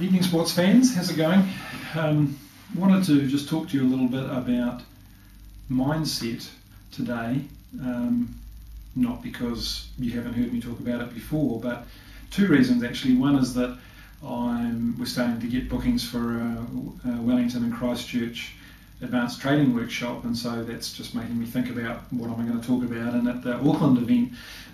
Evening sports fans, how's it going? Wanted to just talk to you a little bit about mindset today, not because you haven't heard me talk about it before, but two reasons actually. One is that we're starting to get bookings for Wellington and Christchurch advanced trading workshop, and so that's just making me think about what am I going to talk about. And at the Auckland event,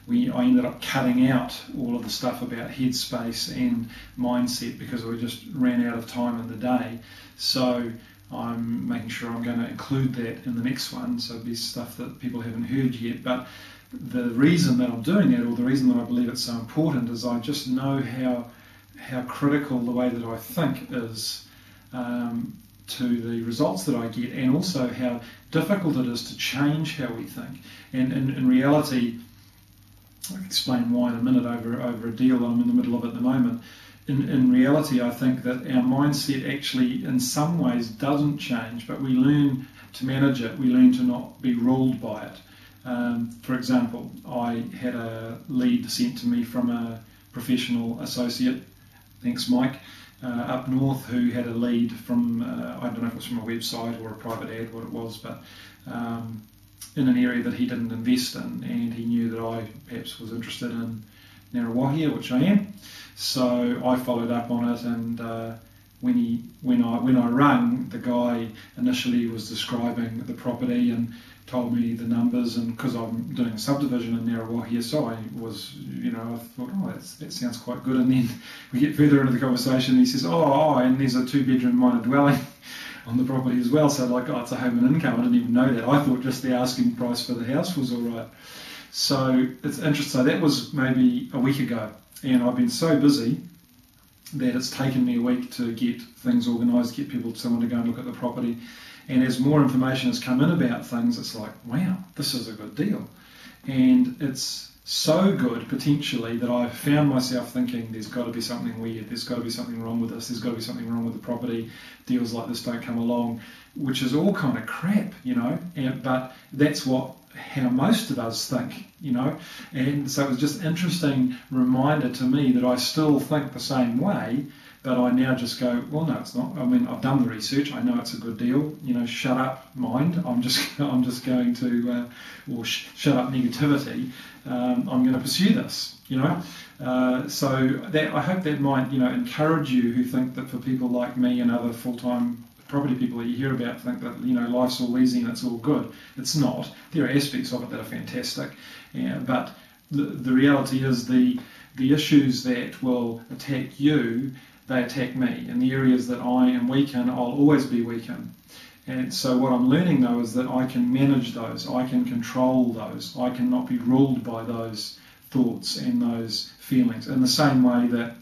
I ended up cutting out all of the stuff about headspace and mindset because we just ran out of time in the day. So I'm making sure I'm going to include that in the next one, so it'll be stuff that people haven't heard yet. But the reason that I'm doing it, or the reason that I believe it's so important, is I just know how critical the way that I think is to the results that I get, and also how difficult it is to change how we think. And in reality, I'll explain why in a minute over a deal that I'm in the middle of at the moment. In reality, I think that our mindset actually in some ways doesn't change, but we learn to manage it. We learn to not be ruled by it. For example, I had a lead sent to me from a professional associate, thanks Mike, up north, who had a lead from, I don't know if it was from a website or a private ad, what it was, but in an area that he didn't invest in, and he knew that I perhaps was interested in Ngaruawahia, which I am. So I followed up on it, and when I rang, the guy initially was describing the property and told me the numbers, and because I'm doing a subdivision in Ngaruawahia, so I was, I thought, that sounds quite good. And then we get further into the conversation, and he says, and there's a 2-bedroom minor dwelling on the property as well, so it's a home and income. I didn't even know that. I thought just the asking price for the house was all right. So it's interesting. So that was maybe a week ago, and I've been so busy that it's taken me a week to get things organised, get someone to go and look at the property. And as more information has come in about things, it's like, wow, this is a good deal. And it's so good, potentially, that I've found myself thinking there's got to be something weird, there's got to be something wrong with this, there's got to be something wrong with the property, deals like this don't come along, which is all kind of crap, but that's how most of us think, and so it was just an interesting reminder to me that I still think the same way, but I now just go, well, no, it's not. I mean, I've done the research. I know it's a good deal. Shut up, mind. I'm just going to, shut up negativity. I'm going to pursue this. So that I hope that might, encourage you who think that for people like me and other full-time property people that you hear about think that life's all easy and it's all good. It's not. There are aspects of it that are fantastic, but the reality is the issues that will attack you, they attack me. In the areas that I am weak in, I'll always be weak in. And so what I'm learning though is that I can manage those, I can control those, I cannot be ruled by those thoughts and those feelings. In the same way that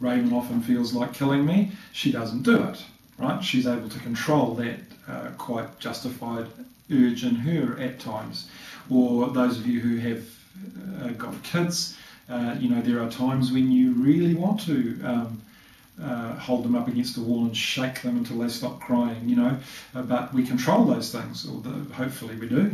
Raven often feels like killing me, she doesn't do it, right? She's able to control that quite justified urge in her at times. Or those of you who have got kids, there are times when you really want to hold them up against the wall and shake them until they stop crying, but we control those things, or hopefully we do,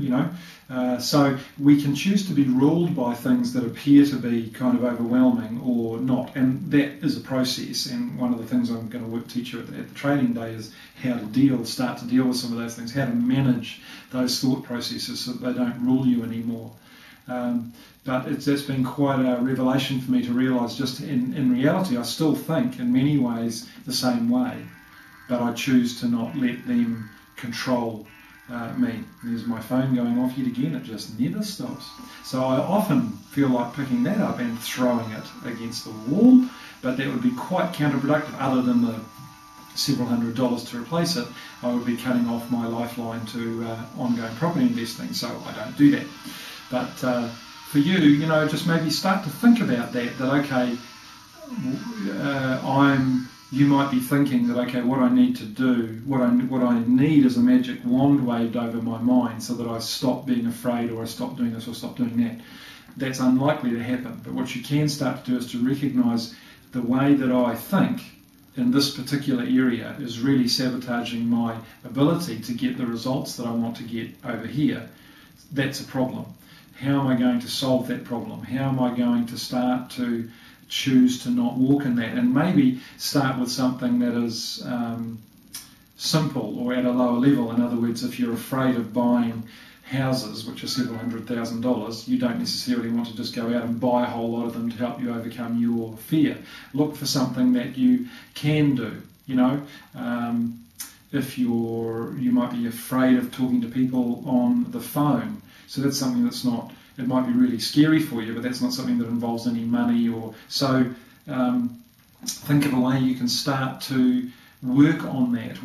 so we can choose to be ruled by things that appear to be kind of overwhelming or not, and that is a process. And one of the things I'm going to teach you at the trading day is how to start to deal with some of those things, how to manage those thought processes so that they don't rule you anymore. But that's been quite a revelation for me to realise just in reality I still think in many ways the same way, but I choose to not let them control me. There's my phone going off yet again, it just never stops. So I often feel like picking that up and throwing it against the wall, but that would be quite counterproductive. Other than the several $100s to replace it, I would be cutting off my lifeline to ongoing property investing, so I don't do that. But for you, just maybe start to think about that okay, you might be thinking that, okay, what I need to do, what I need is a magic wand waved over my mind so that I stop being afraid, or I stop doing this or stop doing that. That's unlikely to happen. But what you can start to do is to recognise the way that I think in this particular area is really sabotaging my ability to get the results that I want to get over here. That's a problem. How am I going to solve that problem? How am I going to start to choose to not walk in that, and maybe start with something that is simple or at a lower level. In other words, if you're afraid of buying houses, which are several $100,000, you don't necessarily want to just go out and buy a whole lot of them to help you overcome your fear. Look for something that you can do. If you might be afraid of talking to people on the phone, so that's something that's not. It might be really scary for you, but that's not something that involves any money or so. Think of a way you can start to work on that.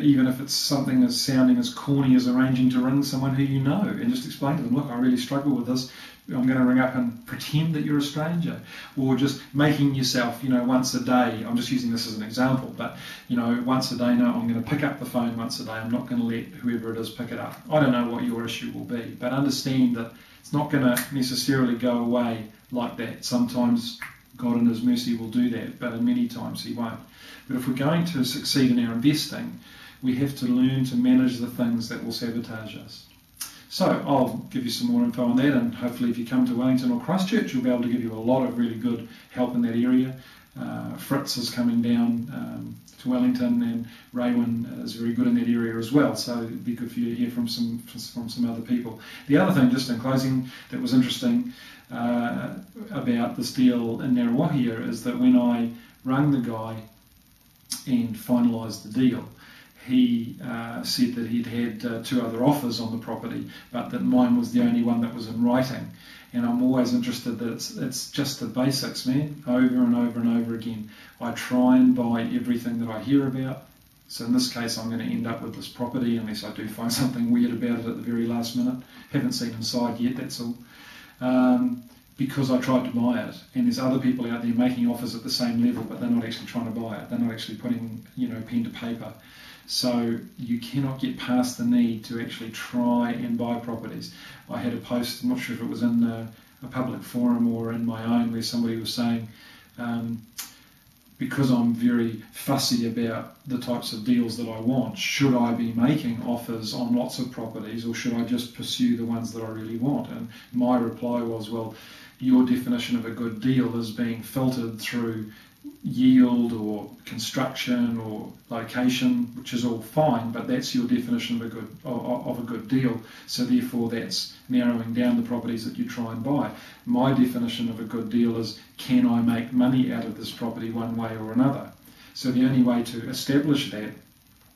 Even if it's something as sounding as corny as arranging to ring someone who you know and just explain to them, look, I really struggle with this. I'm going to ring up and pretend that you're a stranger, or just making yourself, once a day. I'm just using this as an example, but once a day, no, I'm going to pick up the phone once a day. I'm not going to let whoever it is pick it up. I don't know what your issue will be, but understand that it's not going to necessarily go away like that. Sometimes God in His mercy will do that, but in many times He won't. But if we're going to succeed in our investing, we have to learn to manage the things that will sabotage us. So I'll give you some more info on that, and hopefully if you come to Wellington or Christchurch, you'll be able to give you a lot of really good help in that area. Fritz is coming down to Wellington, and Raywin is very good in that area as well, so it'd be good for you to hear from some other people. The other thing, just in closing, that was interesting about this deal in Ngaruawahia is that when I rang the guy and finalised the deal, he said that he'd had 2 other offers on the property, but that mine was the only one that was in writing. And I'm always interested that it's just the basics, man, over and over and over again. I try and buy everything that I hear about. So in this case, I'm going to end up with this property unless I do find something weird about it at the very last minute. Haven't seen inside yet, that's all. Because I tried to buy it, and there's other people out there making offers at the same level, but they're not actually trying to buy it. They're not actually putting, pen to paper. So you cannot get past the need to actually try and buy properties. I had a post, I'm not sure if it was in a public forum or in my own, where somebody was saying, because I'm very fussy about the types of deals that I want, should I be making offers on lots of properties, or should I just pursue the ones that I really want? And my reply was, well, your definition of a good deal is being filtered through yield or construction or location, which is all fine, but that's your definition of a good deal. So therefore, that's narrowing down the properties that you try and buy. My definition of a good deal is, can I make money out of this property one way or another? So the only way to establish that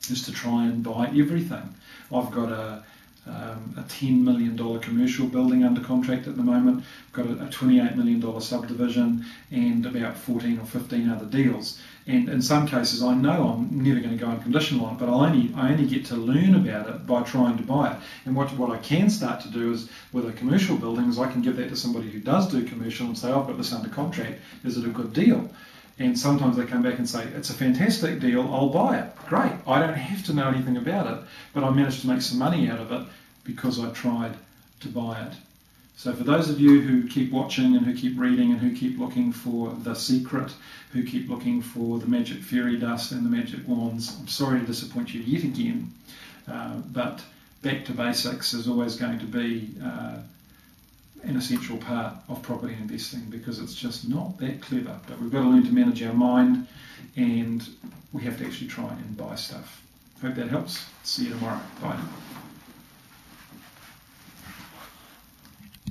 is to try and buy everything. I've got a $10 million commercial building under contract at the moment. I've got a $28 million subdivision and about 14 or 15 other deals. And in some cases, I know I'm never going to go unconditional on it, but I only get to learn about it by trying to buy it. And what I can start to do is, with a commercial building, is I can give that to somebody who does do commercial and say, I've got this under contract, is it a good deal? And sometimes they come back and say, it's a fantastic deal, I'll buy it. Great, I don't have to know anything about it, but I managed to make some money out of it because I tried to buy it. So for those of you who keep watching and who keep reading and who keep looking for the secret, who keep looking for the magic fairy dust and the magic wands, I'm sorry to disappoint you yet again, but back to basics is always going to be an essential part of property investing, because it's just not that clever. But we've got to learn to manage our mind, and we have to actually try and buy stuff. Hope that helps. See you tomorrow. Bye.